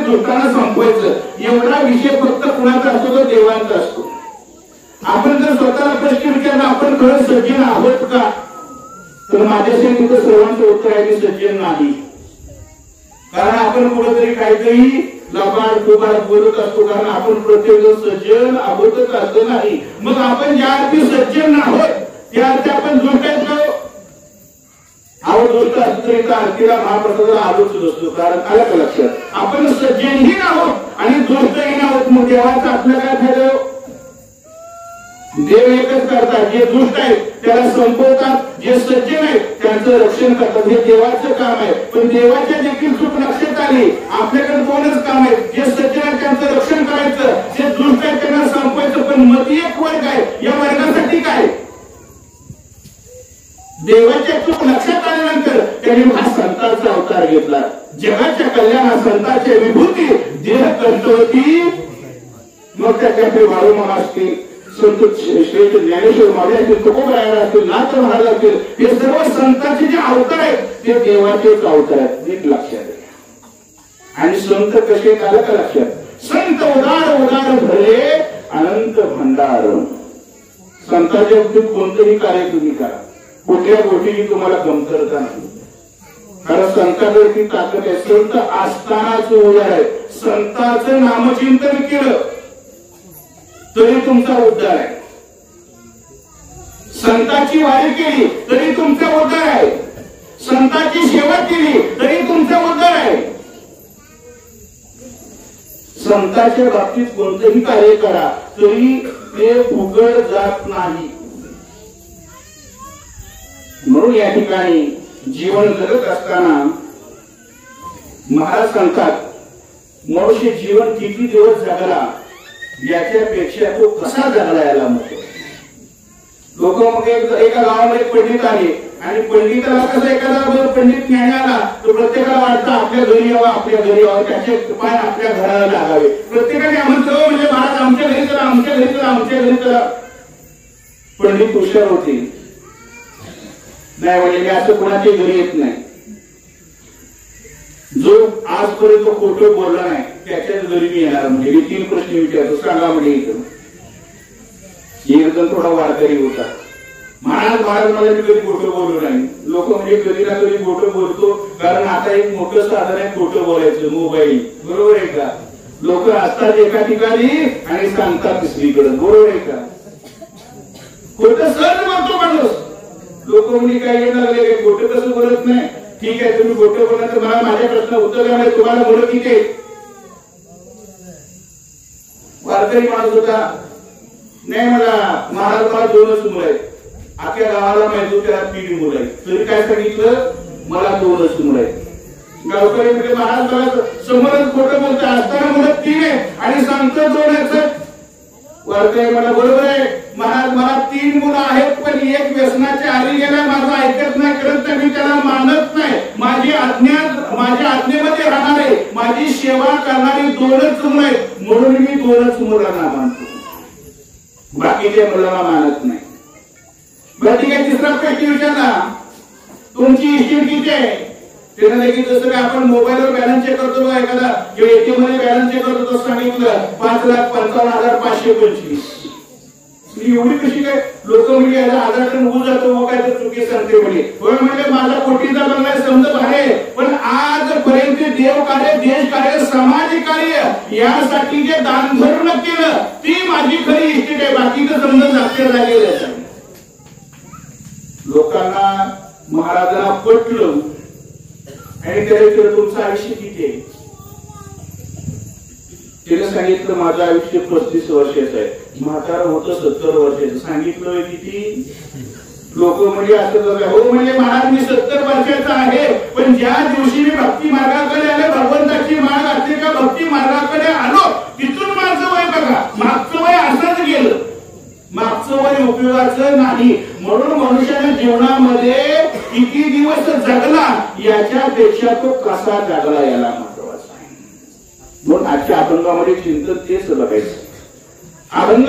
दुष्टांना संपवायचं एवढा विषय फक्त कुणाचा असतो तो देवांचा असतो. आपण जर स्वतःला प्रश्न विचारला आपण खरं सज्जन आहोत का, तर माझ्याशी तिथं सर्वांचं उत्तर आहे की सज्जन नाही. कारण आपण कुठेतरी काहीतरी लबाड तुबाड बोलत असतो, कारण आपण प्रत्येक जण सज्जन आहोतच असं नाही. मग आपण ज्या अर्थी सज्जन आहोत त्या अर्थी आपण दुष्टायचो दुष्ट असतो तरी त्या अर्थीला महाप्रसादाला आलोच नसतो. कारण आलं का लक्षात, आपण सज्जनही आहोत आणि दुष्टही आहोत. मग देवाचा आपल्याला काय फायदा? देव एकच करतात, जे दुष्ट आहेत त्याला संपवतात, जे सज्जन आहेत त्यांचं रक्षण करतात. हे देवाचं काम आहे. पण देवाच्या देखील चूक लक्षात आली, आपल्याकडे दोनच काम आहेत. जे सज्जन आहेत त्यांचं रक्षण करायचं, जे दुष्ट आहेत त्यांना संपवायचं. पण मध्ये एक वर्ग आहे, या वर्गासाठी काय? देवाच्या चूक लक्षात आल्यानंतर त्यांनी हा संतांचा अवतार घेतला. जगाच्या कल्याणा संतांची विभूती देह कर्तवती. मग त्याच्याकडे बाळूमामा असतील, संत श्रेष्ठ ज्ञानेश्वर माऊली असतील, तुकोबराय असतील, नाथ महाराज असतील, हे सर्व संतांचे जे अवतार आहेत ते देवाचेच अवतार आहेत. नीट लक्षात घ्या. आणि संत कसे आलं का लक्षात, संत उदार उदार भरले अनंत भंडार. संतांच्या बाबतीत कोणतंही कार्य तुम्ही करा, कुठल्या गोष्टीची तुम्हाला कमतरता नाही. कारण संतांकडे ती ताकद आहे. संत असतानाच उदार आहे. संतांचं नामचिंतन केलं तरी तुमचा उद्धार आहे. संतांची वारी केली तरी तुमचा उद्धार आहे. संतांची सेवा केली तरी तुमचा उद्धार आहे. संतांच्या बाबतीत कोणतेही कार्य करा तरी ते फुकट जात नाही. म्हणून या ठिकाणी जीवन जगत असताना महाराज सांगतात, मनुष्य जीवन किती दिवस जगला याच्यापेक्षा तो कसा जगला याला महत्व. लोक मग एका गावामध्ये पंडित आले आणि पंडिताला कसं एखादा पंडित ज्ञानी आला तर प्रत्येकाला वाटतं आपल्या घरी यावं, आपल्या घरी यावं, त्याचे पाय आपल्या घराला लागावे. प्रत्येकाने म्हणतो म्हणजे महाराज आमच्या घरी चला, आमच्या घरी चला, आमच्या घरी चला. पंडित हुशार होते, नाही म्हणजे मी असं कुणाच्या घरी येत नाही. जो आजपर्यंत खोटं बोलला नाही त्याच्याच घरी मी येणार. म्हणजे मी 3 प्रश्न विचारतो, सांगा म्हणजे इथं. एक जण थोडा वारकरी होता. महाराज मला मी कधी खोटं बोललो नाही. लोक म्हणजे कधी ना कधी खोटं बोलतो, कारण आता एक मोठं साधन आहे खोटं बोलायचं, मोबाईल. बरोबर आहे का? लोक असतात एका ठिकाणी आणि सांगतात दुसरीकडे. बरोबर आहे का? खोटं सहज बोलतो माणूस. लोक म्हणजे काय येणार लागले, खोटं कसं बोलत नाही. ठीक आहे, तुम्ही खोटं बोलला तर मला माझ्या प्रश्न उत्तर द्या, तुम्हाला मुलं किती आहे? वारकरी माणूस होता. नाही मला महाराज मला 2च मुलं आहेत. अख्या गावाला माहिती त्याला 3 मुलं आहेत. तरी काय सांगितलं, मला 2च मुलं आहेत. गावकरी म्हणजे महाराज मला समोरच खोटं बोलतो, असताना मुलं 3 आहेत आणि सांगतो 2 आहेत. वारकरी मला बरोबर आहे महाराज, मला 3 मुलं आहेत पण एक व्यसनाच्या आरी गेला, माझं ऐकत नाही, करत नाही, मी त्याला मानत नाही. माझ्या आज्ञेमध्ये राहणारे, माझी सेवा करणारी 2च मुलं आहेत, म्हणून मी 2च मुलांना मानतो, बाकीच्या मुलांना मानत नाही. बरं ठीक आहे, 3रा प्रश्न विचारला, तुमची इस्टेट किती आहे? त्यानं देखील जसं काय आपण मोबाईलवर बॅलन्स चेक करतो बघा एखादा, किंवा एटीएम मध्ये बॅलन्स चेक करतो, तसं सांगितलं 5,55,525. एवढी कशी काय? लोक म्हणजे याला आधार होऊन जातो, मग काय तर चुकी सांगते म्हणजे माझा कोटीचा बंगला समजत आहे. पण आजपर्यंत देव कार्य, देश कार्य, समाज कार्य यासाठी जे दान धर्म केलं ती माझी खरी इस्टेट आहे. बाकीचं समजत अक्षर झालेलं आहे. लोकांना महाराजांना पटलं आणि त्याला तुमचं आयुष्य किती आहे? त्याने सांगितलं माझं आयुष्य 35 वर्षाचं आहे. म्हातारा होतं 70 वर्षाचं. सांगितलं किती? लोक म्हणजे असं हो म्हणजे महाराज मी 70 वर्षाचा आहे, पण ज्या दिवशी मी भक्ती मार्गाकडे आले, भगवंताची मार्ग असते का भक्ती मार्गाकडे आलो, तिथून माझं वय बघा, मागचं वय असंच गेलं, मागचं वय उपयोगाचं नाही. म्हणून मनुष्याने जीवनामध्ये किती दिवस जगला याच्यापेक्षा तो कसा जगला याला महत्वाचं आहे. म्हणून आजच्या अभंगामध्ये चिंतन तेच बघायचं. अभंग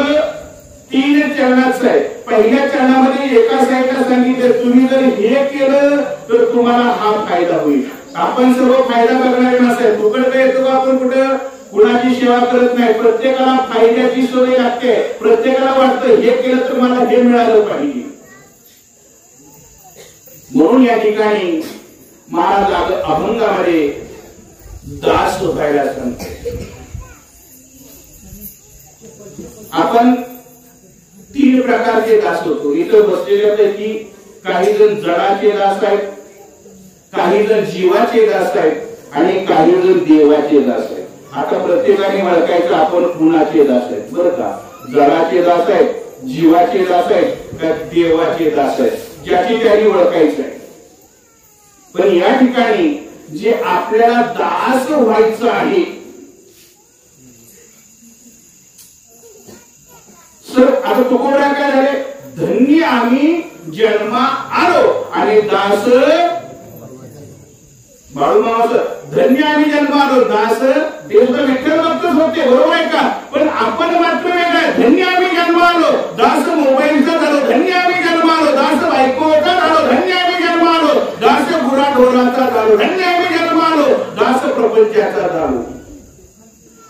3 चरणाचं आहे. पहिल्या चरणामध्ये एका साईडला सांगितलं तुम्ही जर हे केलं तर तुम्हाला हा फायदा होईल. आपण सर्व फायदा बघणारे माणसं आहे. फुकट काय येतो का आपण कुठं कुणाची सेवा करत नाही. प्रत्येकाला फायद्याची सवय लागते. प्रत्येकाला वाटतं हे केलं तर मला हे मिळालं पाहिजे. म्हणून या ठिकाणी महाराज अभंगामध्ये दास व्हायला सांगते. आपण 3 प्रकारचे दास होतो. इथं बसलेल्यापैकी काही जण जडाचे दास आहेत, काही जण जीवाचे दास आहेत आणि काही जण देवाचे दास आहेत. आता प्रत्येकाने ओळखायचं आपण कुणाचे दास आहेत बरं का. जडाचे दास आहेत, जीवाचे दास आहेत का देवाचे दास आहेत, ज्याची त्याने ओळखायचं आहे. पण या ठिकाणी जे आपल्याला दास व्हायचं आहे, सर आता तुकोबरा काय झाले, धन्य आम्ही जन्मा आलो आणि दास बाळूमामाचं धन्य आम्ही जन्म आलो. दास देवता विठ्ठल भक्तच होते बरोबर आहे का. पण आपण मात्र वेगळं, धन्य आम्ही जन्म आलो. दास मोबाईलचा झालो, धन्य आम्ही जन्म आलो. दास बायकोचा झालो, धन्य आम्ही जन्म आलो. दास गुराढोराचा झालो, धन्य आम्ही जन्म आलो. दास प्रपंचाचा झालो.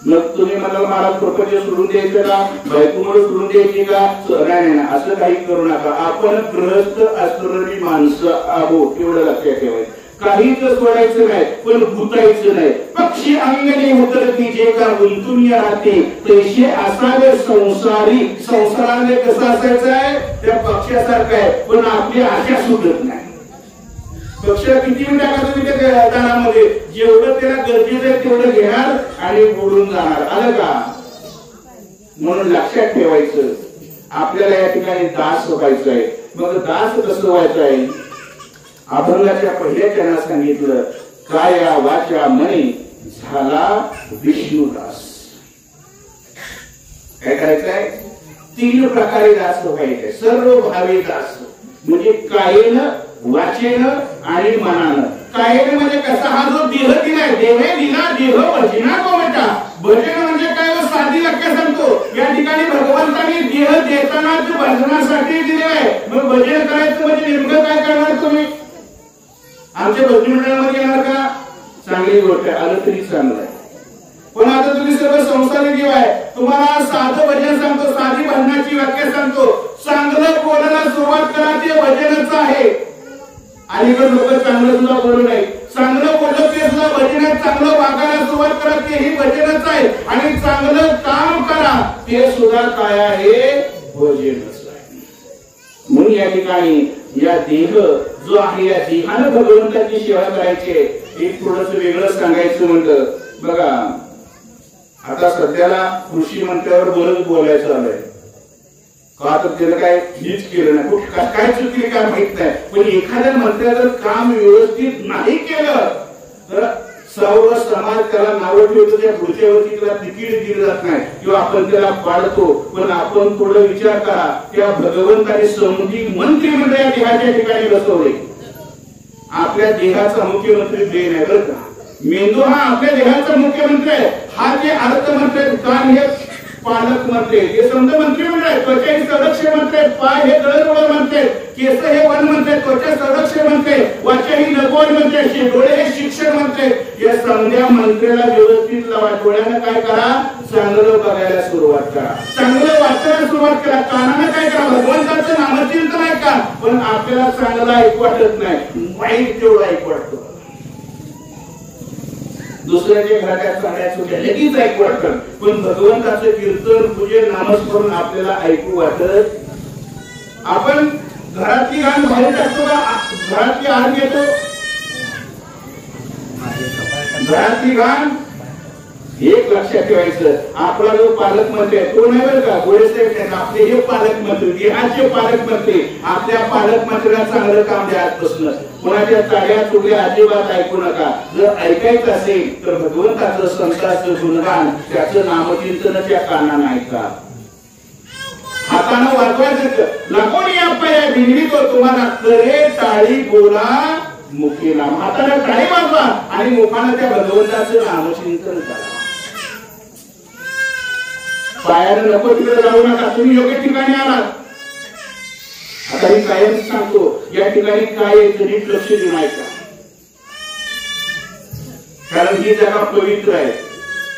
मग तुम्ही मला महाराज प्रपंच सोडून द्यायचं का, बायकोमुळे सोडून द्यायची का. नाही, असं काही करू नका. आपण ग्रहस्थ असणारी माणसं आहोत एवढं लक्षात ठेवायचं. काहीच सोडायचं नाही पण गुंतायचं नाही. पक्षी अंगणे उतरती जे का गुंतून राहते तैसे असावे संसारी. संसाराने कसं असायचं आहे त्या पक्षासारखं आहे, पण आपली आशा सुटत नाही. पक्षाला किती वेळ टाका तुम्ही त्या दारामध्ये, जेवढं त्याला गरजेचं आहे तेवढं घेणार आणि बोलून जाणार. आलं का. म्हणून लक्षात ठेवायचं आपल्याला या ठिकाणी दास व्हायचं आहे. मग दास कसं व्हायचं आहे. अभंगाच्या पहिल्या चरणात सांगितलं, काया वाचा मनी झाला विष्णुदास. काय करायचंय, 3 प्रकारे दास व्हायचे. सर्व भावे दास म्हणजे कायेनं, वाचेनं आणि मनानं. कायेनं म्हणजे कसा, हा जो देह दिलाय, देहे दिला देह भजना कोमटा. भजन म्हणजे काय, साधी वाक्य सांगतो. या ठिकाणी भगवंतांनी देह देतानाच भजनासाठी दिलेलाय. मग भजन करायचं म्हणजे नेमकं काय करणार तुम्ही. आमच्या भक्ती मंडळामध्ये येणार का, चांगली गोष्ट आहे, आलं तरी चांगलं आहे. पण आता तुम्ही सर्व संसारी जीव आहे, तुम्हाला साधं भजन सांगतो, साधी भजनाची व्याख्या सांगतो. चांगलं बोलायला सुरुवात करा, ते भजनच आहे. अलीकडे लोक चांगलं सुद्धा बोलू नये. चांगलं बोललं ते सुद्धा भजन आहे. चांगलं वागायला सुरुवात करा, तेही भजनच आहे. आणि चांगलं काम करा, ते सुद्धा काय आहे, भजनच आहे. म्हणून या ठिकाणी या देह जो आहे, या देहानं भगवंताची सेवा करायची. एक थोडस वेगळं सांगायचं म्हणलं बघा. आता सध्याला कृषी मंत्र्यावर बरंच बोलायचं आलंय का, तर त्याला काय हीच केलं नाही, काय चुकली काय माहित नाही. पण एखाद्या मंत्र्याचं काम व्यवस्थित नाही केलं तर सर्व समाज त्याला नावं ठेवतो. त्या पुढच्या वर्षी त्याला तिकीट दिलं जात नाही किंवा आपण त्याला पाडतो. पण आपण थोडं विचार करा, त्या भगवंताने समृद्धी मंत्रिमंडळ या देहाच्या ठिकाणी बसवले. आपल्या देहाचा मुख्यमंत्री देह नाही बरं का. मेंदू हा आपल्या देहाचा मुख्यमंत्री आहे. हा जे अर्थमंत्री, कान हे पालक मंत्री, हे समजा मंत्रिमंडळ आहे. त्वचा हे संरक्षण मंत्री, पाय हे दळणवळण मंत्री, केस हे वन मंत्री, त्वचा संरक्षण मंत्री, वाचा ही नगवण मंत्री, डोळे हे शिक्षण मंत्री. या समध्या मंत्र्याला व्यवस्थित लावा. डोळ्यानं काय करा, चांगलं बघायला सुरुवात करा, चांगलं वाचायला सुरुवात करा. कानानं काय करा, भगवंताचं नामचिंतन आहे का. पण आपल्याला चांगलं ऐकू वाटत नाही, वाईट तेवढं ऐकू वाटतं. दुसऱ्याच्या घरात सांगायचं लगेच ऐकू वाटतं. पण भगवंताचं कीर्तन, पूजन, नामस्मरण आपल्याला ऐकू वाटत. आपण घरातली घाण बाहेर टाकतो का, घरातली आग येतो. घरातली घाण एक लक्षात ठेवायचं. आपला जो पालकमंत्री आहे तो नाही बरं का, गोळेसाहेब नाही, आपले हे पालकमंत्री, देहाचे पालकमंत्री. आपल्या पालकमंत्र्यांना चांगलं काम द्यायचं. कोणाच्या चाड्या चुकल्या अजिबात ऐकू नका. जर ऐकायचं असेल तर भगवंताचं, संतांचं गुणगान, त्याचं नामचिंतन त्या कानानं ऐका. हातानं वाजवायचं. लाखोनी आपल्या बिनवितो तुम्हाला करे टाळी बोला मुखी नाम. हातानं टाळी वाजवा आणि मुखानं त्या भगवंताचं नामचिंतन करा. पायानं नको तिकडे जाऊ नका, तुम्ही योग्य ठिकाणी आलात. आता मी कायम सांगतो, या ठिकाणी काय नीट लक्ष देऊ नका. कारण ही जागा पवित्र आहे,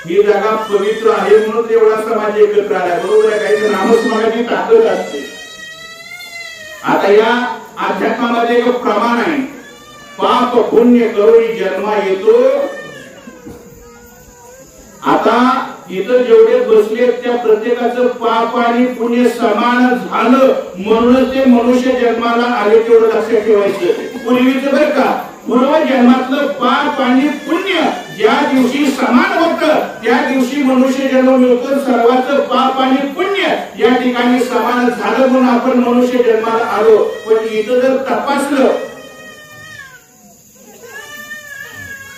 ही जागा पवित्र आहे म्हणून एवढा समाज एकत्र आला, बरोबर आहे. काही नामस्मरणाची ताकद असते. आता या अध्यात्मामध्ये एक प्रमाण आहे, पाप पुण्य करून जन्मा येतो. आता इथं जेवढे बसले त्या प्रत्येकाचं पाप आणि पुण्य समान झालं म्हणूनच ते मनुष्य जन्माला आले, तेवढं लक्षात ठेवायचं. पूर्वीचं बरं का, पूर्व जन्मातलं पाप आणि पुण्य ज्या दिवशी समान होतं त्या दिवशी मनुष्य जन्म मिळतो. सर्वांचं पाप आणि पुण्य या ठिकाणी समान झालं म्हणून आपण मनुष्य जन्माला आलो. पण इथं जर तपासलं,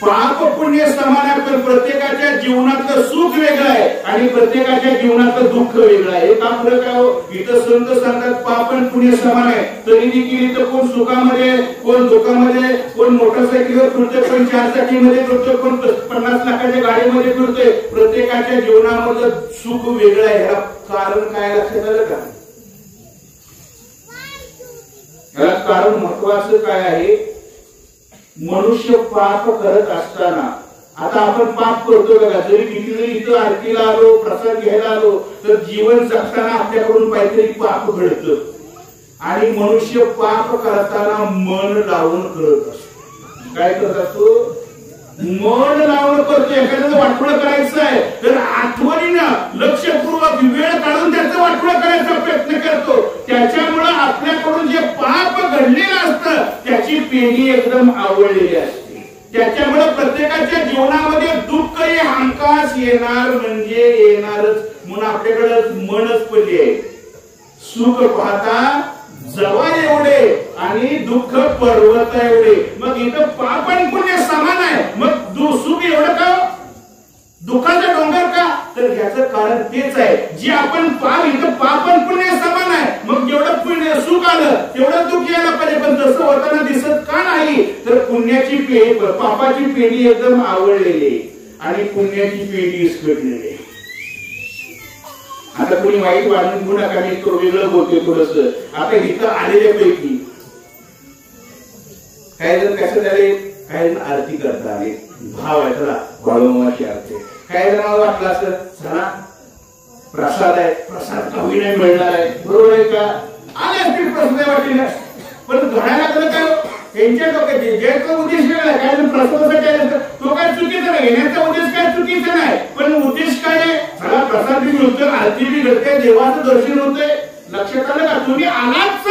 पाप पुण्य समान आहे, पण प्रत्येकाच्या जीवनातलं सुख वेगळं आहे आणि प्रत्येकाच्या जीवनातलं दुःख वेगळं आहे. एक फरक आहे. इथं संत सांगतात पाप आणि पुण्य समान आहे, तरी देखील इथं कोण सुखामध्ये, कोण दुःखामध्ये, कोण मोटरसायकलवर फिरतोय, कोण 4 चाकीमध्ये फिरतोय, कोण 50 लाखाच्या गाडीमध्ये फिरतोय. प्रत्येकाच्या जीवनामधलं सुख वेगळं आहे. ह्याला कारण काय लक्षात आलं का? ह्याला कारण महत्वाचं काय आहे? मनुष्य पाप करत असताना, आता आपण पाप करतो बघा, जरी किती जरी इथं आरतीला आलो, प्रसाद घ्यायला आलो, तर जीवन जगताना आपल्याकडून काहीतरी पाप घडतं. आणि मनुष्य पाप करताना मन लावून करत असतो. काय करत असतो? मन लावून करतो. एखाद्याचं वाटोळं करायचं आहे तर आठवणीनं लक्षपूर्वक वेळ काढून त्याचं वाटोळं करायचा प्रयत्न करतो. त्याच्यामुळे आपल्याकडून जे पाप घडलेलं असतं त्याची पेढी एकदम आवडलेली असते. त्याच्यामुळे प्रत्येकाच्या जीवनामध्ये दुःख हे हमखास येणार म्हणजे येणारच, म्हणून आपल्याकडे मनच पडली आहे. सुख पाहता जवळ एवढे आणि दुःख पर्वत एवढे. मग इथं पाप आणि पुण्य समान आहे, मग सुख एवढं का, दुःखाचा डोंगर का? तर ह्याचं कारण तेच आहे, जे आपण इथं पाप आणि पुण्य समान आहे, मग जेवढं पुण्य सुख आलं तेवढं दुःख यायला पाहिजे. पण तसं होताना दिसत का नाही? तर पुण्याची पेढी, पापाची पेढी एकदम आवडलेली आणि पुण्याची पेढी इसकटलेली. आता कोणी वाईट वाढून घेऊ नका, मी तो वेगळं बोलतोय थोडस. आता इथं आलेल्यापैकी काही जण कसं झाले, काही जण आरती करता आले, भाव आहे चला बाळूमामाची आरती. काही जणांना वाटलं असं चला प्रसाद आहे, प्रसाद कमी नाही मिळणार आहे, बरोबर आहे का? आले असतील प्रश्न वाटेल, पण घडायला तर काय यांच्या डोक्यात ज्याचा उद्देश वेगळा आहे. काय जण प्रसादासाठी आले तो काय चुकीचा नाही, येण्याचा उद्देश काय चुकीचा नाही, पण उद्देश काय आहे? चला प्रसाद बी मिळतोय, आरती बी घडते, देवाचं दर्शन होतंय. लक्षात आलं का? तुम्ही आलाच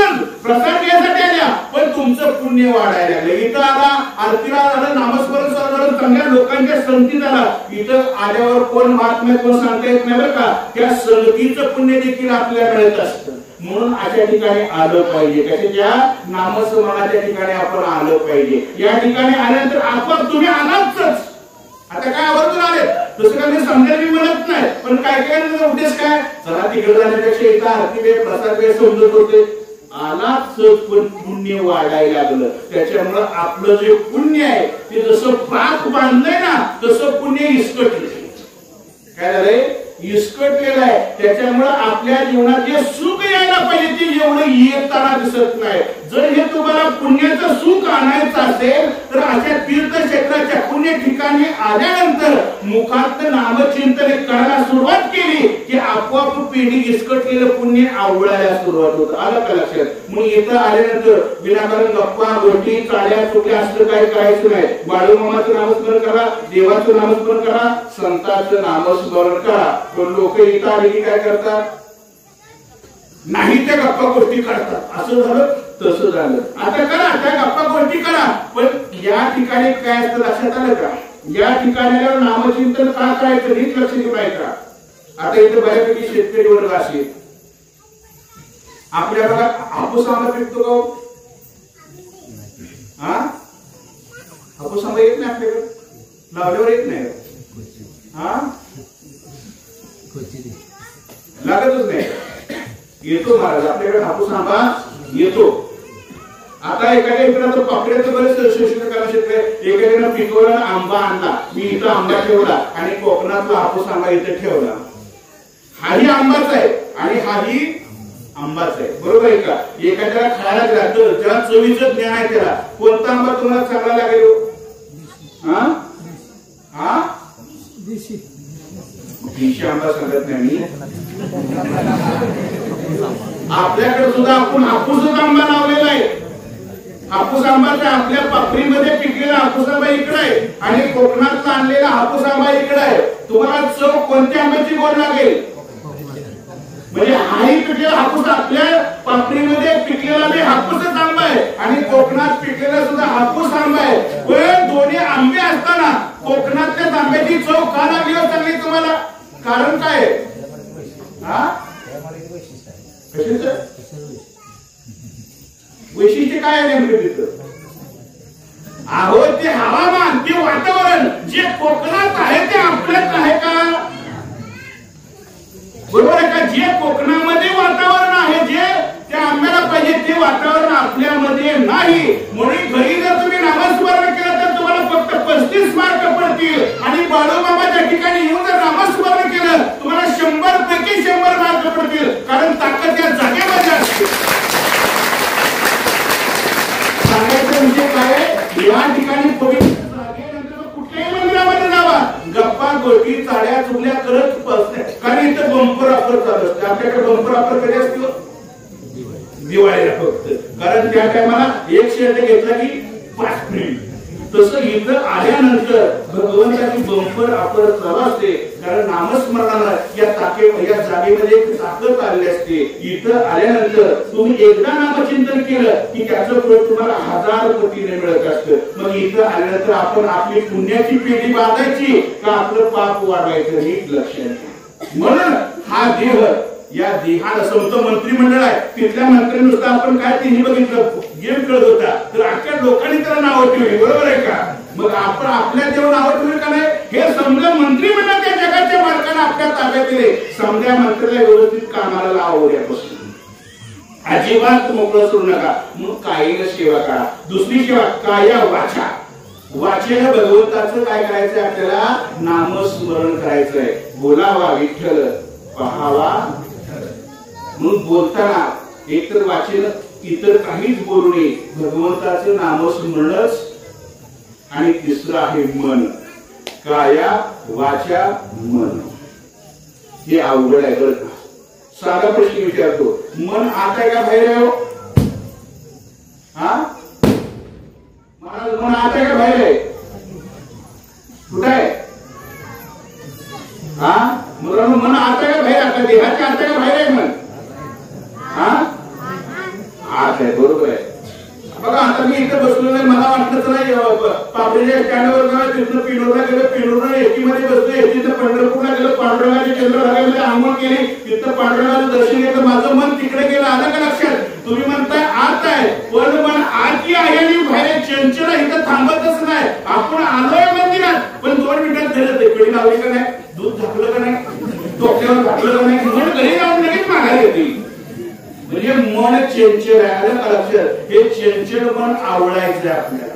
प्रसाद घ्यायसाठी आल्या, पण तुमचं पुण्य वाढायला लागलं. इथं आला, आरतीला आलं, नामस्मरण चालू, चांगल्या लोकांच्या संगतीत आला. इथं आल्यावर कोण महात्म्य कोण सांगता येत नाही बरं का? त्या संगतीचं पुण्य देखील आपल्याला मिळत असतं. म्हणून अशा ठिकाणी आलं पाहिजे. कशाच्या? नामस्मरणाच्या ठिकाणी आपण आलं पाहिजे. या ठिकाणी आल्यानंतर आपण तुम्ही आलाच. आता काय आवर्जून आले तसं काय मी समजायला म्हणत नाही, पण काय काय उद्देश काय? चला तिकडे जाण्यापेक्षा इथं आरती वे प्रसाद वे समजत होते. आलाच पण पुण्य वाढायला लागलं. त्याच्यामुळं आपलं जे पुण्य आहे ते जसं पाप बांधलंय ना तसं पुण्य इसकटलंय. काय झालंय? इसकटलेलं आहे. त्याच्यामुळे आपल्या जीवनात जे सुख यायला पाहिजे ते एवढं येताना दिसत नाही. जर हे तुम्हाला पुण्याचं सुख आणायचं असेल तर अशा तीर्थक्षेत्राच्या पुण्य ठिकाणी आल्यानंतर मुखात नामचिंतन करायला सुरुवात केली की आपोआप पिढी इसकटलेलं पुण्य आवळायला सुरुवात होतं. आलं का लक्षात? म्हणून इथं आल्यानंतर विनाकारण गप्पा गोष्टी चाड्या चुकल्या असलं काही करायचं नाही. बाळूमामाचं नामस्मरण करा, देवाचं नामस्मरण करा, संतांचं नामस्मरण करा. पण लोक इथं आले की काय करतात? नाही त्या गप्पा गोष्टी करतात. असं झालं तसं झालं. आता करा त्या गप्पा गोष्टी करा, पण या ठिकाणी काय असतं लक्षात आलं का? या ठिकाणी नामचिंतन का करायचं हेच लक्ष देऊ नये का? आता इथे बऱ्यापैकी शेतकरी वर्ग असेल, आपल्या बघा हापूस आंबा पिकतो का? हा हापूस आंबा येत नाही आपल्याकडे, लावल्यावर येत नाही. हा लागतच नाही. येतो महाराज आपल्याकडे हापूस आंबा येतो. आता एखाद्या इकडे पापड्याचं बरेच शोषण करा शेतकरी, एखाद्यानं पिकवला आंबा आणला, मी इथं आंबा ठेवला आणि कोकणातला हापूस आंबा इथं ठेवला. हाही आंबाच आहे आणि हाही आंबाच आहे, बरोबर आहे का? एखाद्याला खायला लागतं, ज्या चवीचं ज्ञान आहे त्याला कोणता आंबा तुम्हाला चांगला लागेल? हा हा देशी आंबा सांगत नाही मी, आपल्याकडे सुद्धा आपण हापूसच आंबा लावलेला आहे. हापूस आंबाचा आपल्या पापरीमध्ये पिकलेला हापूस आंबा इकडे आहे आणि कोकणातला आणलेला हापूस आंबा इकडे आहे. तुम्हाला चव कोणत्या आंब्याची गोड लागेल? म्हणजे हाही पिकलेला हापूस आपल्या पापरीमध्ये पिकलेला बी हापूसच आंबा आहे आणि कोकणात पिकलेला सुद्धा हापूस आंबा आहे. पण दोन्ही आंबे असताना कोकणातल्या आंब्याची चव का लागली हो चांगली तुम्हाला? कारण काय? हा वैशिष्ट्य काय आहे नेमकं तिथं? अहो ते हवामान, ते वातावरण जे कोकणात आहे ते आपल्यात आहे का? बरोबर आहे का? जे कोकणामध्ये वातावरण आहे, जे त्या आंब्याला पाहिजे ते वातावरण आपल्यामध्ये नाही. म्हणून घरी जर तुम्ही नामस्मरण केलं तर तुम्हाला फक्त 35 मार्क पडतील आणि बाळूमामाच्या ठिकाणी येऊन जर नामस्मरण केलं तुम्हाला 100 पैकी 100 मार्क पडतील. कारण ताकद त्या जागेमध्ये असते. सांगायचं म्हणजे काय? या ठिकाणी पवित्र जागेनंतर कुठल्याही मंदिरामध्ये जावा, गप्पा गोष्टी चाड्या चुगल्या करत बसणे. कारण इथं बंपर ऑफर चालू असते. आपल्याकडे बंपर ऑफर कधी असते? दिवाळीला फक्त. कारण त्या टायमाला एक शर्ट घेतला की 5 फ्री. तसं इथं आल्यानंतर भगवंताची बंपर ऑफर चालू असते. कारण नामस्मरणाला या जागेमध्ये एक ताकद आलेली असते. इथं आल्यानंतर तुम्ही एकदा नामचिंतन केलं की त्याचं फळ तुम्हाला 1000 पटीने मिळत असतं. मग इथं आल्यानंतर आपण आपली पुण्याची पिढी बांधायची का आपलं पाप वाढवायचं नीट लक्षात. म्हणून हा देह, या देहाला संत मंत्रिमंडळ आहे. तिथल्या मंत्र्यांनुसार आपण काय तिन्ही बघितलं, गेम खेळत होता तर अख्ख्या लोकांनी त्याला नाव ठेवली. बरोबर आहे का? मग आपण आपल्या देव नाव ठेवली का नाही? हे समजा मंत्रिमंडळ त्या जगाच्या मालकाने आपल्या ताब्यात दिले. समजा मंत्र्याला व्यवस्थित कामाला लावा उद्यापासून. अजिबात मोकळं सोडू नका. मग कायेला सेवा करा. दुसरी सेवा काया वाचा. वाचेला भगवंताचं काय करायचंय? आपल्याला नामस्मरण करायचंय. बोलावा विठ्ठल, पहावा. म्हणून बोलताना एकतर वाचन, इतर काहीच बोलू नये. भगवंताचं नामस्मरणच. आणि तिसरं आहे मन. काया वाचा मन. हे अवघड आहे बरं का. साधा प्रश्न विचारतो, मन आत आहे का बाहेर आहे? हा, मन आत आहे का बाहेर आहे? कुठं आहे? हा, मन आत आहे का बाहेर? आता देहाच्या आत आहे का बाहेर आहे मन? हा, आत आहे. बरोबर आहे. बघा आता मी इथे बसलो नाही, मला वाटलं नाही पापडीच्या स्टँडवर जाऊ, तिथनं पिनोरला गेलो, पिनोरला एसी मध्ये बसलो, एसीचं पंढरपूरला गेलो, पांडुरंगाच्या चंद्रभागेमध्ये आंघोळ केली, तिथं पांडुरंगाचं दर्शन घेतलं. माझं मन तिकडे गेलं. आलं का लक्षात? तुम्ही म्हणताय आत आहे, पण मन आती आहे आणि बाहेर चंचल इथं थांबतच नाही. आपण आलोय मंदिरात पण 2 मिनिटात झालं ते कडी लावली का नाही, दूध झाकलं का नाही, टोक्यावर घातलं का नाही, म्हणून घरी जाऊन लगेच माघारी येते. म्हणजे मन चंचल आहे. आलं का लक्षात? हे चंचल मन आवडायचं आपल्याला.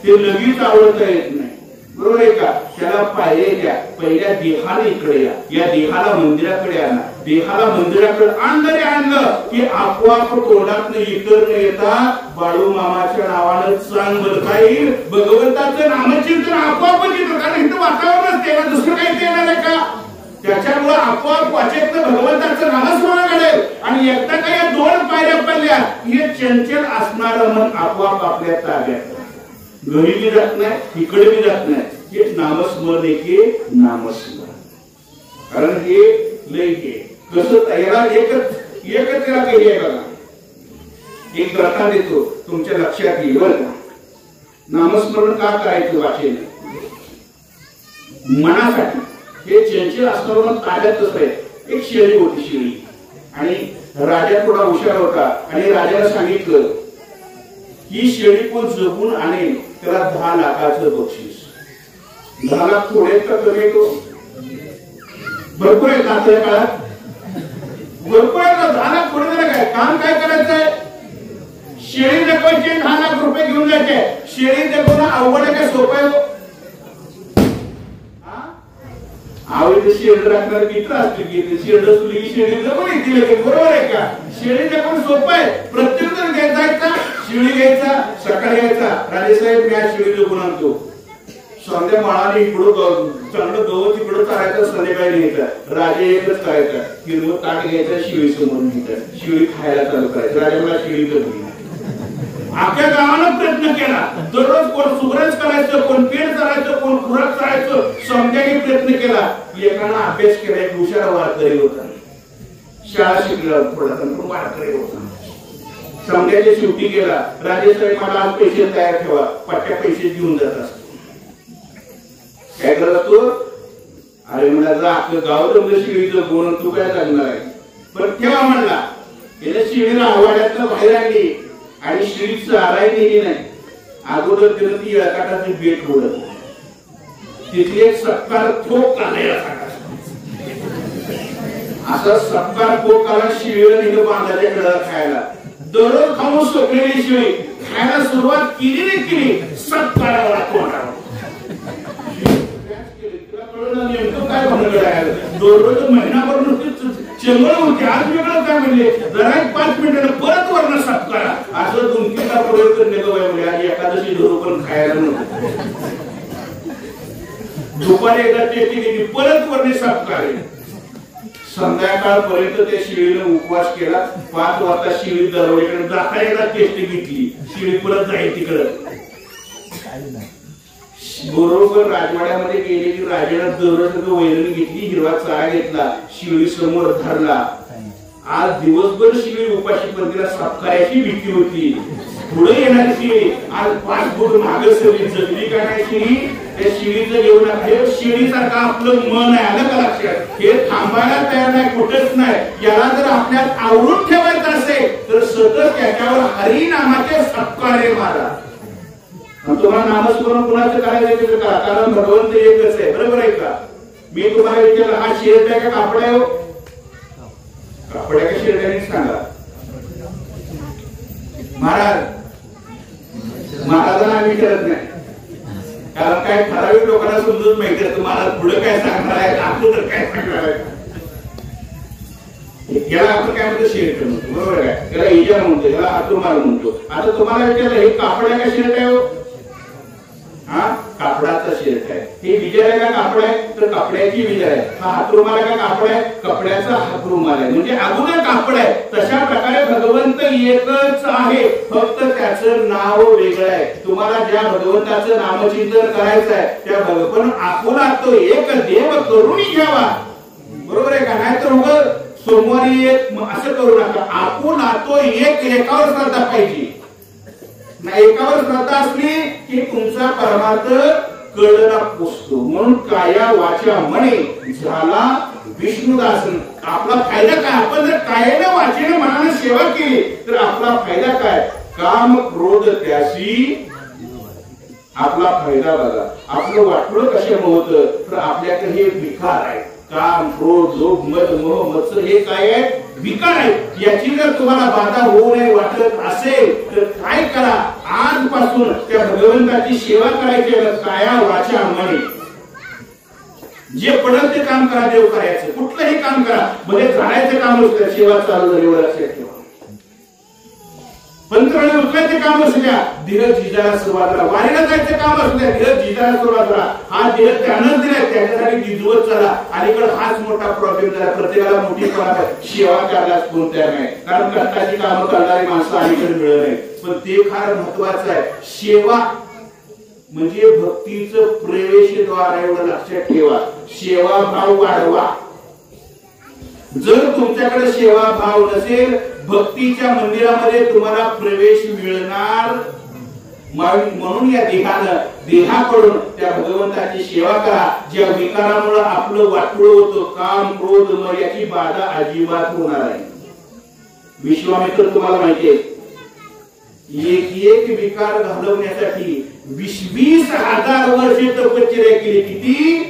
ते लगेच आवडता येत नाही. बरोबर आहे का? त्याला पाहिजे द्या. पहिल्या देहाला इकडे या. या देहाला मंदिराकडे आणा. देहाला मंदिराकडे आणलं की आपोआप तोंडात इतर न येता बाळूमामाच्या नावानं सांग बोलता येईल. भगवंताचं नामचिंतन आपोआपच येतं. कारण इथं वातावरणच ते, दुसरं काही ते येणार आहे का? त्याच्यामुळे आपोआप वाचेत भगवंताचं नामस्मरण घडेल. आणि एकदा का या 2 पायऱ्या पडल्या हे चंचल असणारं मन आपोआप आपल्या ताब्यात. घरी बी जात नाही, इकडे बी जात नाही. हे नामस्मरण एके नामस्मरण. कारण हे लय कसं याला एकच त्याला केली आहे बघा. एक ग्रंथा देतो तुमच्या लक्षात येईल बरं का. नामस्मरण का करायचं वाचेल? मनासाठी. हे चंचल असणारं ताब्यातच आहे. एक शेळी होती, शेळी. आणि राजा थोडा हुशार होता आणि राजाला सांगितलं ही शेळी कोण जगून आणेल त्याला 10 लाखाचं बक्षीस. 10 लाख थोडे का कमी येतो? भरपूर आहे आजच्या काळात. भरपूर आहे. 10 लाख थोडे दिलं काय? काम काय करायचंय? शेळी जगवायची, 10 लाख रुपये घेऊन जायचे. शेळी जगवणं अवघड आहे का सोपं आहे? आवडीचं शेड राखणार मित्र असतील की शेड असली की शेळी जगून येतील. बरोबर आहे का? शेळी जगून सोपं आहे. प्रत्येक जण घ्यायचा, शेळी घ्यायचा, सकाळी घ्यायचा. राजेसाहेब मी आज शेळी जगून आणतो. संध्या माळाने इकडं चांगलं गवत इकडं चालायचं, संध्याकाळी घ्यायचं. राजे एकच करायचं, हिरवं ताट घ्यायचं, शिळी समोर घ्यायचं, शिळी खायला चालू करायचं. राजाला शिळी करली. अख्ख्या गावानं प्रयत्न केला. दररोज कोण सुगरज करायचं, कोण पेट करायचं, कोण खुराक करायचं, समजाने प्रयत्न केला. एकानं अभ्यास केला, एक हुशार वारकरी होता, शाळा शिकला, थोडासा वारकरी होता. समजाच्या शेवटी गेला. राजेसाहेब मला आज पैसे तयार ठेवा, पट्ट्या पैसे घेऊन जात असतो. काय करत असतो? अरे म्हणला जा आपलं गाव तर शिळीचं बोन, तू काय लागणार आहे, पण ठेवा म्हणला. त्याने शिळीला आवाड्यातनं बाहेर आणली आणि शिळीचं आराय नेली नाही. अगोदर त्यानं ती येळकाटाची बेट ओढत, तिथले सत्कार ठोक आला, असा सत्कार ठोक आला. शिळीला नेलं बांधाच्या कडेला खायला. दररोज खाऊन सोडलेली शिळी खायला सुरुवात केली, सत्कारावर तोंडावर नेमकं काय म्हणलं आहे. दररोज महिनाभर नुकतीच चंगळ होती. आज वेगळं काय म्हणले, जरा 5 मिनिटानं परत वर्ण सत्कार, असं 2-3दा प्रयोग करणे म्हणजे. आज एकादशी धरू पण खायला नव्हतं. दुपारी एकदा टेस्टी केली, परत वर्ण सत्कार. संध्याकाळपर्यंत त्या शिळीने उपवास केला. 5 वाजता शिळी दरवाजाकडे जाता एकदा टेस्ट घेतली, शिळी परत जाईल तिकडं. बरोबर राजवाड्यामध्ये गेले की राजाला दररोज वैरण घेतली, हिरवा चारा घेतला, शिळी समोर धरला. आज दिवसभर शिळी उपाशी पंथीला सत्काराची भीती होती. पुढे येणारी शिळी आज 5 फूट मागे सरली. जगली का नाही शिळी? त्या शिळीचं घेऊन हे शिळीसारखं आपलं मन आहे, आलं का लक्षात? हे थांबायला तयार नाही, कुठेच नाही. याला जर आपल्यात आवरून ठेवायचं असेल तर सतत त्याच्यावर हरिनामाचे सत्कारे मारा. तुम्हाला नामस्मरण कुणाचं करायचं का? कारण भगवंत एकच आहे, बरोबर आहे का? मी तुम्हाला विचारलं हा शिरट आहे का कापड आहे? कापड आहे का शिरट आहे सांगा. महाराजांना आम्ही विचारत नाही, कारण काय ठराविक लोकांना समजून माहिती आहे महाराज पुढे काय सांगणार आहे, अगोदर काय सांगणार आहे. याला आपण काय म्हणतो? शिरट म्हणतो, बरोबर आहे. याला इजा म्हणतो, याला हातरुमाल म्हणतो. आता तुम्हाला विचारलं हे कापड आहे का शिरट आहे? हा कापडाचा शिरट आहे. हे विजय आहे का कापड आहे? तर कपड्याची विजय आहे. हा हातरुमाल आहे का कापड आहे? कपड्याचा हातरुमाल आहे. म्हणजे अगोदर कापड आहे. तशा प्रकारे भगवंत एकच आहे, फक्त त्याचं नाव वेगळं आहे. तुम्हाला ज्या भगवंताचं नामचिंतन करायचं आहे त्या भगवंत आपला तो एक देव करून घ्यावा, बरोबर आहे का? नाही तर उगाच सोमवारी एक असं करू नका. आपण तो एक एकावर श्रद्धा पाहिजे. एकावर श्रद्धा असली की तुमचा परमार्थ कळला पोचतो. म्हणून काया वाचा म्हणे झाला विष्णुदास. आपला फायदा काय? आपण जर कायाने वाचेने मनाने सेवा केली तर आपला फायदा काय? काम क्रोध त्याशी आपला फायदा बघा. आपलं वाटलं कशामुळे होतं तर आपल्याकडे हे विकार आहे. काम क्रोध लोभ मद मोह मत्सर हे काय आहे? विकार आहे. याची जर तुम्हाला बाधा होऊ नये वाटत असेल तर काय करा? आजपासून त्या भगवंताची सेवा करायची. काया वाचा म्हणे जे पडत ते काम करा. देव करायचं कुठलंही काम करा, म्हणजे जाण्याचं काम असतं, सेवा चालू झाली लक्षात ठेवा. पंतप्रधान उचलायचे काम असू द्या, धीरज जिजाला सुरुवात करा. वारीला जायचं काम असू द्या, धीरज जिजाला सुरुवात करा. हा धीरज त्यानंच दिलाय, त्याच्यासाठी जिजवत चला. अलीकडे हाच मोठा प्रॉब्लेम झाला. प्रत्येकाला मोठी सेवा करायलाच कोण तयार नाही, कारण कष्टाची कामं करणारी माणसं अलीकडे मिळत नाही. पण ते फार महत्वाचं आहे. सेवा म्हणजे भक्तीचं प्रवेशद्वार, एवढं लक्षात ठेवा. सेवा भाव वाढवा. जर तुमच्याकडे सेवा भाव नसेल, भक्तीच्या मंदिरामध्ये तुम्हाला प्रवेश मिळणार. म्हणून या देहाकडून त्या भगवंताची सेवा करा. ज्या विकारामुळे आपलं वाटोळ होतं, काम क्रोध मग याची बाधा अजिबात होणार आहे. विश्वामित्र तुम्हाला माहिती आहे, एक विकार घालवण्यासाठी 20,000 वर्षे तपश्चर्या केली. किती?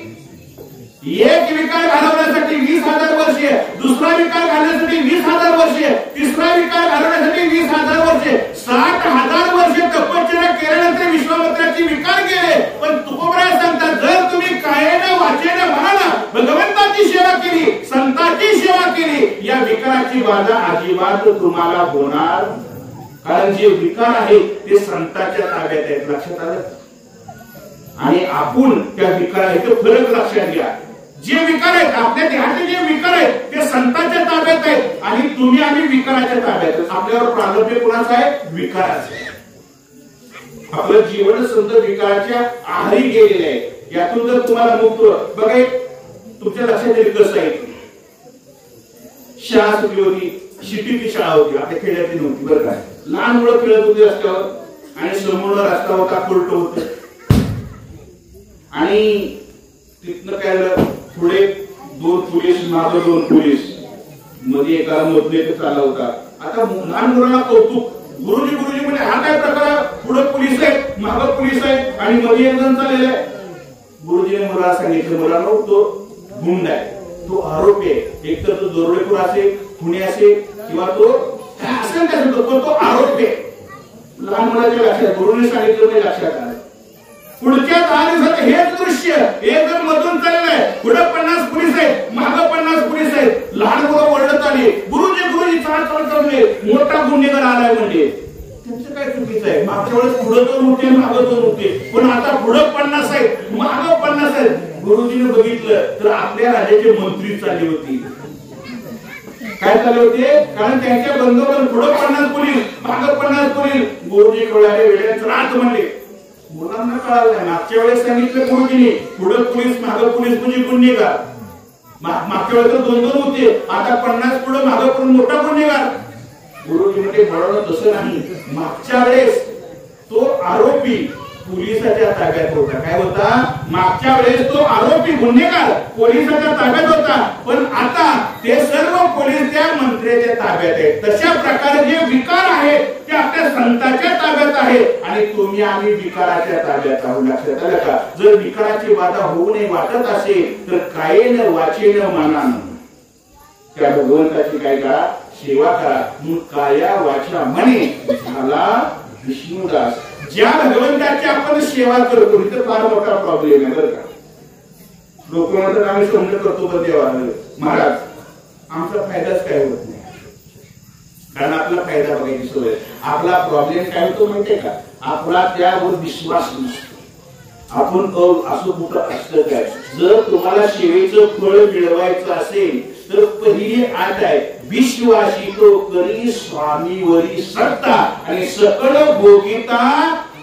एक विकार घालवण्यासाठी 20,000 वर्षे, दुसरा विकार घालण्यासाठी 20,000 वर्षे, तिसरा विकार घालवण्यासाठी 20,000 वर्षे, 60,000 वर्षे तपश्चर्या केल्यानंतर विश्वामित्राची विकार गेले. पण तुकोबराय सांगतात, जर तुम्ही कायेने वाचेने मनाला भगवंताची सेवा केली, संतांची सेवा केली, या विकाराची बाधा अजिबात तुम्हाला होणार. कारण जे विकार आहे ते संतांच्या ताब्यात आहेत. लक्षात आलं? आणि आपण त्या विकाराचे फरक लक्षात घ्या. जे विकार आहेत आपल्या देहाचे, जे विकार आहेत ते संतांच्या ताब्यात आहेत आणि तुम्ही आम्ही विकाराच्या ताब्यात. आपल्यावर प्रारब्ध कोणाचं आहे? विकाराचं. आपलं जीवन संत विकाराच्या आहारी गेलेलं आहे. यातून जर तुम्हाला मुक्त बघा, तुमच्या लक्षात येईल कसं आहे. शाळा सुटली होती, शिटीची शाळा होती, आपल्या खेड्यातली नव्हती बरं का. लहान मुलं खेळत होती रस्त्यावर आणि समोर रस्ता होता, कोर्ट होत आणि तिथनं काय झालं, पुढे 2 पोलीस, मागे 2 पोलीस, मध्ये एका मधले चालला होता. आता लहान मुलांना कौतुक, गुरुजी गुरुजी म्हणजे हा काय प्रकार, पुढे पोलीस आहेत, मागे पोलीस आहेत आणि मध्ये एक जण चाललेला आहे. गुरुजीने मला सांगितलं, मला तो गुंड आहे, तो आरोपी आहे. एकतर तो दरोडेखोर असेल, खुनी असेल किंवा तो असेल काय तो आरोपी आहे. लहान मुलाच्या लक्षात, गुरुने सांगितलं नाही लक्षात आलं. पुढच्या 10 दिवसात हेच दृश्य, एक जण मधून चाललंय, पुढे 50 पोलीस आहेत, मागे 50 पोलीस आहेत. लहान मुलं ओरडत आली, गुरुजी गुरुजी चाल चाल चालले, मोठा गुन्हेगार आलाय. म्हणजे त्यांचं काय चुकीचं आहे? मागच्या वेळेस पुढे 2 होते, मागे 2 होते, पण आता पुढे 50 आहेत, मागे 50 आहेत. गुरुजीने बघितलं तर आपल्या राज्याचे मंत्री चालले होते. काय चालले होते? कारण त्यांच्या बंदोबस्त पुढे 50 पोलीस, मागे 50 पोलीस. गुरुजी कळाले, वेळेच राहत म्हणले. मुलांना कळालं नाही. मागच्या वेळेस सांगितलं गुरुजीने, पुढे पोलीस मागे पोलीस म्हणजे गुन्हेगार. मागच्या वेळेस 2-2 होते, आता 50 पुढे मागे करून मोठा गुन्हेगार. गुरुजी म्हणजे म्हणून तसं नाही. मागच्या वेळेस तो आरोपी पोलिसाच्या ताब्यात होता. काय होता? मागच्या वेळेस तो आरोपी गुन्हेगार पोलिसाच्या ताब्यात होता, पण आता ते सर्व पोलीस त्या मंत्र्याच्या ताब्यात आहेत. तशा प्रकारे जे विकार आहेत ते आपल्या संतांच्या ताब्यात आहे आणि तुम्ही आम्ही विकाराच्या ताब्यात आहोत. लक्षात आलं का? जर विकाराची बाधा होऊ नये वाटत असेल तर कायेन वाचेन मनानं त्या भगवंताची काय करा? सेवा करा. मग काया वाचा मने झाला विष्णुदास. ज्या भगवंताची आपण सेवा करतो इथं फार मोठा प्रॉब्लेम आहे बरं का. लोक म्हणतात आम्ही समज करतो पण देवा महाराज आमचा फायदाच काय होत नाही, कारण आपला फायदा बघायची सवय. आपला प्रॉब्लेम काय होतो माहितीये का? आपला त्यावर विश्वास नसतो. आपण असं कुठं असतं काय? जर तुम्हाला सेवेचं फळ मिळवायचं असेल तर पहिली आठ आहे, विश्वासी तो करी स्वामीवरी सत्ता आणि सकळ भोगिता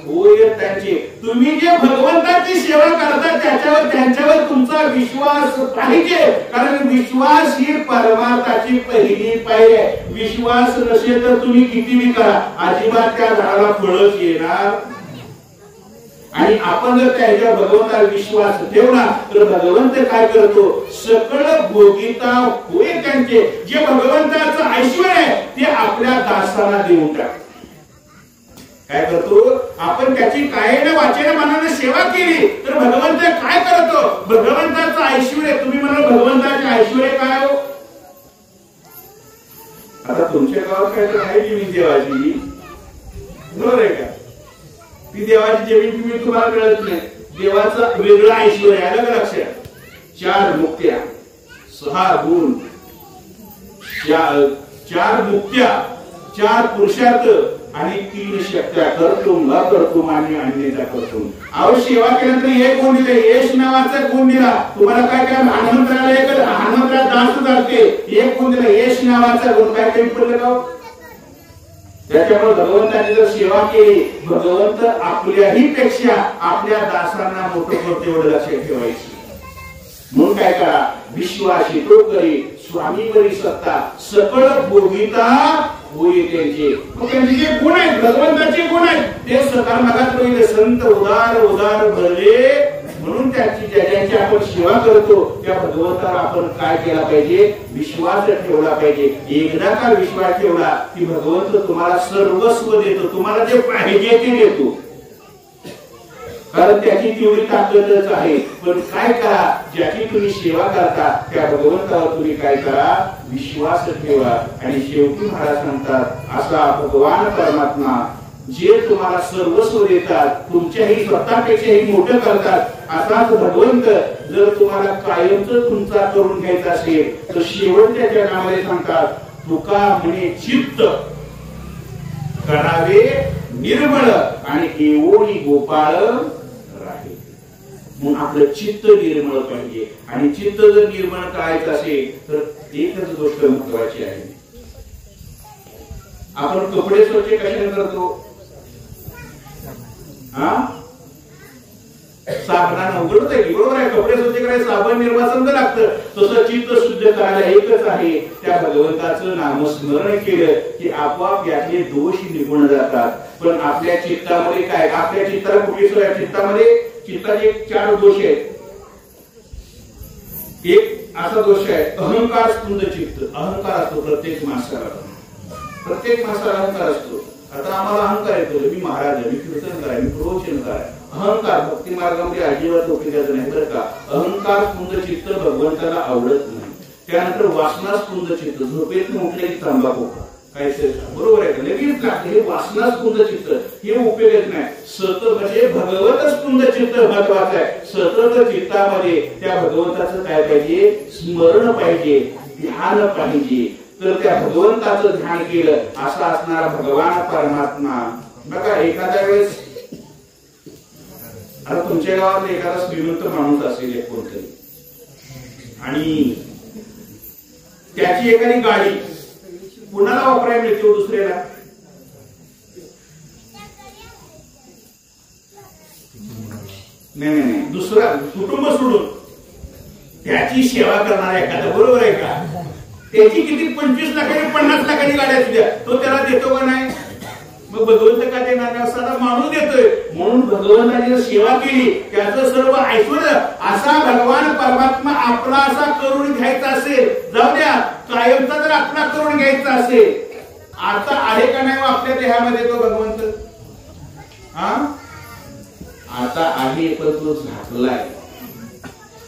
होय त्यांचे. तुम्ही जे भगवंताची सेवा करता त्यांच्यावर तुमचा विश्वास पाहिजे, कारण विश्वास ही परमार्थाची पहिली पायरी आहे. विश्वास नसेल तर तुम्ही कितीही करा, अजिबात त्या झाडाला फळच येणार. आणि आपण जर त्याच्या भगवंतावर विश्वास ठेवला तर भगवंत काय करतो? सकळ भोगिता होय त्यांचे. जे भगवंताचं ऐश्वर्य आहे ते आपल्या दासाला देऊन टाकतो. काय करतो? आपण त्याची कायेने वाचेने मनाने सेवा केली तर भगवंत काय करतो? भगवंताचं ऐश्वर्य, तुम्ही म्हणा भगवंताचे ऐश्वर्य काय हो? आता तुमच्या गावात काय तर आहे जमीन देवाची, बरोबर आहे का? ती देवाची जमीन तुम्ही तुम्हाला मिळत नाही. देवाचं वेगळं ऐश्वर्य आलं का लक्षात? 4 मुक्त्या, 6 गुण, 4 मुक्त्या, 4 पुरुषार्थ आणि 3 शक्त्या. करतुम अकर्तुम आणि अन्यथा करतुम. अहो सेवा केल्यानंतर एक गुण दिले, यश नावाचा गुण दिला. तुम्हाला काय काय हनुमंतराला हनुमंतराला दास जाते, एक गुण दिला यश नावाचा गुण. काय कमी पडलं का? त्याच्यामुळे भगवंताची जर सेवा केली, भगवंत आपल्याही पेक्षा आपल्या दासांना मोठं करते एवढं लक्षात ठेवायचं. म्हणून काय करा? विश्वासी तो करी स्वामीवरी सत्ता सकळ भोगिता होई त्यांचे. मग त्यांचे जे गुण आहेत भगवंताचे गुण आहेत ते सकाळ मागात पहिले संत उदार उदार भरले. म्हणून ज्यांची आपण सेवा करतो त्या भगवंताला आपण काय केला पाहिजे? विश्वास ठेवला पाहिजे. एकदा का विश्वास ठेवला की भगवंत तुम्हाला सर्वस्व देतो, तुम्हाला जे पाहिजे ते देतो, कारण त्याची तेवढी ताकदच आहे. पण काय करा? ज्याची तुम्ही सेवा करता त्या भगवंतावर तुम्ही काय करा? विश्वास ठेवा. आणि शेवटी महाराज सांगतात असा भगवान परमात्मा जे तुम्हाला सर्वस्व देतात, तुमच्याही स्वतःपेक्षाही मोठं करतात, असाच भगवंत जर तुम्हाला कायमच तुमचा करून घ्यायचा असेल तर शेवटच्या जगामध्ये सांगतात तुका म्हणे चित्त करावे निर्मळ आणि एवढी गोपाळ राहील. म्हणून आपलं चित्त निर्मळ पाहिजे. आणि चित्त जर निर्मळ करायचं असेल तर एकच गोष्ट महत्वाची आहे. आपण कपडे स्वच्छ कशाने करतो? साबणानं उघडत आहे, बरोबर आहे. कपडे स्वच्छ करायला साबण निर्वासन लागतं. तसं चित्त शुद्ध करायला एकच आहे, त्या भगवंताचं नामस्मरण केलं की आपोआप यातले दोष निघून जातात. पण आपल्या चित्तामध्ये काय? आपल्या चित्ताला कुठली सोय? चित्ताचे 4 दोष आहेत. एक असा दोष आहे अहंकार स्फुंद चित्त. अहंकार असतो प्रत्येक माणसाला अहंकार असतो. आता आम्हाला अहंकार येतो, मी महाराज आहे, मी कीर्तन कराय, मी प्रवचन कराय. अहंकार भक्ती मार्गामध्ये अजिबात उपयोगाचं नाही बरं का. अहंकार स्फुंद चित्त भगवंताला आवडत नाही. त्यानंतर वासना स्फुंद चित्त. झोपेत उठले की तंबाखू काय बरोबर आहे का? लगेच लागते. हे वासना स्फुंद चित्त हे उपयोगच नाही. सतत म्हणजे भगवत स्फुंद चित्त महत्वाचं आहे. सतत चित्तामध्ये त्या भगवंताचं काय पाहिजे? स्मरण पाहिजे, ध्यान पाहिजे. तर त्या भगवंताचं ध्यान केलं असं असणारा भगवान परमात्मा. बघा एखाद्या वेळेस आता तुमच्या गावात एखादा श्रीमंत माणूस असेल कोणतरी आणि त्याची एखादी गाडी कुणाला वापरायला मिळते? दुसऱ्याला. नाही, दुसरा कुटुंब सोडून त्याची सेवा करणारा एखादा, बरोबर आहे का? त्याची किती 25 लाखाची 50 लाखाची गाडी असू तो त्याला देतो का नाही? मग भगवंत का देणार? साधा माणूस देतोय. म्हणून भगवंताची जर सेवा केली त्याचं सर्व ऐश्वर्य असा भगवान परमात्मा आपला असा करून घ्यायचा असेल, जाऊ द्या कायमचा जर आपला करून घ्यायचा असेल, आता आहे का नाही आपल्या देहामध्ये तो भगवंत? आता आहे, पण तो झाकलाय.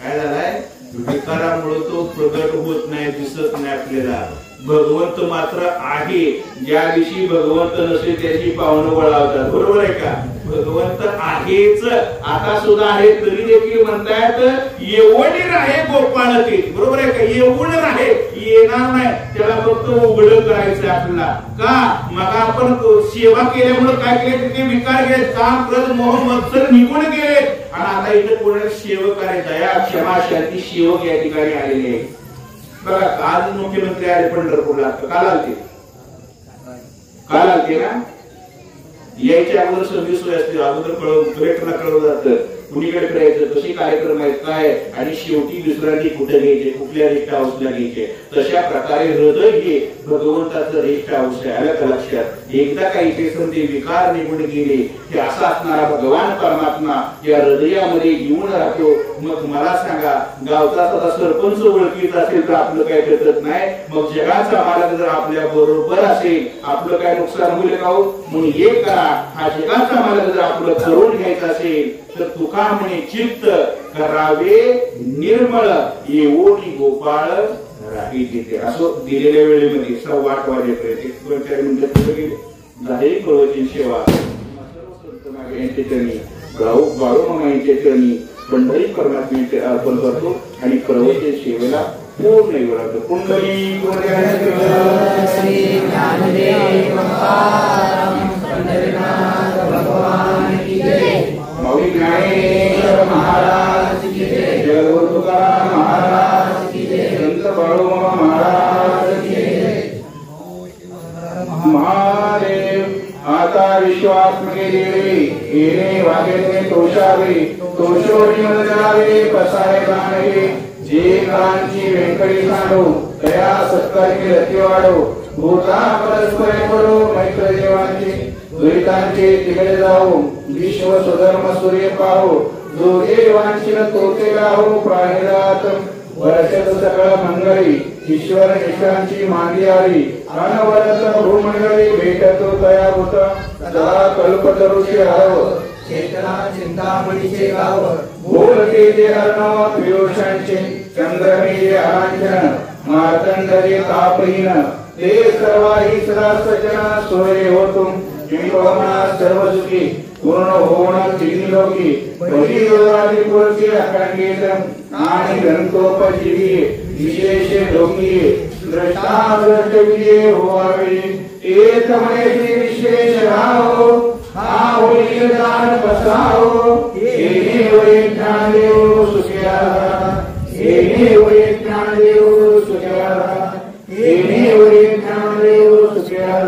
काय झालाय? विकारामुळे तो प्रगट होत नाही, दिसत नाही आपल्याला. भगवंत मात्र आहे. ज्या दिवशी भगवंत नसेल त्याची पावनं वळावतात, बरोबर आहे का? भगवंत आहेच, आता सुद्धा आहे. तरी देखील म्हणतायत येवणी राहे गोपाळ ते, बरोबर आहे का? येऊन राहे, येणार नाही. त्याला फक्त उघड करायचं आपल्याला. का? मग आपण सेवा केल्यामुळे काय केले? ते विकार गेले, काम क्रोध मोह मत्सर निघून गेले. आणि आता इथं कोणाला सेवक आहे, दया क्षमा शांती सेवक या ठिकाणी आलेले आहे. बघा आज मुख्यमंत्री आले पंढरपूरला. काल आलते ना? यायच्या अगोदर सर्व्हिस सोय असते. अगोदर कलेक्टरला कळवलं जातं कुणीकडे करायचं, कसे कार्यक्रम आहेत काय, आणि शेवटी विश्रांती कुठे घ्यायचे, कुठल्या रेस्ट हाऊसला घ्यायचे. तशा प्रकारे हृदय हे भगवंताचं रेस्ट हाऊस आहे. आलं का लक्षात? एकदा काही ते संधी विकार निघून गेले की असा असणारा भगवान परमात्मा या हृदयामध्ये येऊन राहतो. मग मला सांगा, गावचा सदा सरपंच ओळखीत असेल तर आपलं काय करत नाही? मग जगाचा मालक जर आपल्या बरोबर असेल, आपलं काय नुकसान होईल का? म्हणून एक करा, हा जगाचा मालक जर आपलं करून घ्यायचा असेल तर तुका म्हणे चित्त करावे निर्मळ, येवोनी गोपाळ राही तिथे. असं दिलेल्या वेळेमध्ये 8:15 वाजेपर्यंत 2-4 मिनिटं पुढे गेले. झाले प्रवचन सेवा सर्व संत यांच्या चरणी, बाळूमामा यांच्या चरणी पंढरी परमात्म्याचे अर्पण करतो आणि प्रवचन सेवेला पूर्ण येऊ कुंडली माऊली ज्ञानेश्वर महाराज की जय, जगद्गुरु तुकाराम महाराज की जय, संत बाळूमामा महाराज की जय. महादेव आता विश्वात्मके देवे येणे वागेने तोषावे, तोषोनी मदनावे पसारे गाणे. जे कांची व्यंकटी सांडो तया सत्कारिके रती वाढो. भूता परस्परे पडो मैत्र देवांची, दुरितांचे तिकडे जाऊ विश्व स्वधर्म सूर्य पाहो. जो देवांची तोते गाहो प्राणिनाथ वर्षद सकळ मंगळी. ईश्वर निष्ठांची मांडी आली अनवरत भूमंडळी. भेटतो तया भूत सदा कल्पतरुषी हरव. चेतना चिंतामणीचे गाव बोलते जे अर्णव पियुषांचे. चंद्रमेजे अरांजन मार्तंडरे तापहीन. ते सर्वाही सदा सज्जन सोय होतो. सर्व सुखी पूर्ण होऊन त्रिलोकी. परियोगादी पुरती अखंडित आणि ग्रंथोपजीवी विशेष लोकी. द्रष्टादृष्ट विजय होवावे एक म्हणे विशेष राहो. हा होईल दान बसाओ येणे होय ज्ञानदेव सुखिया येणे होय ज्ञानदेव सुखिया येणे होय ज्ञानदेव सुखिया.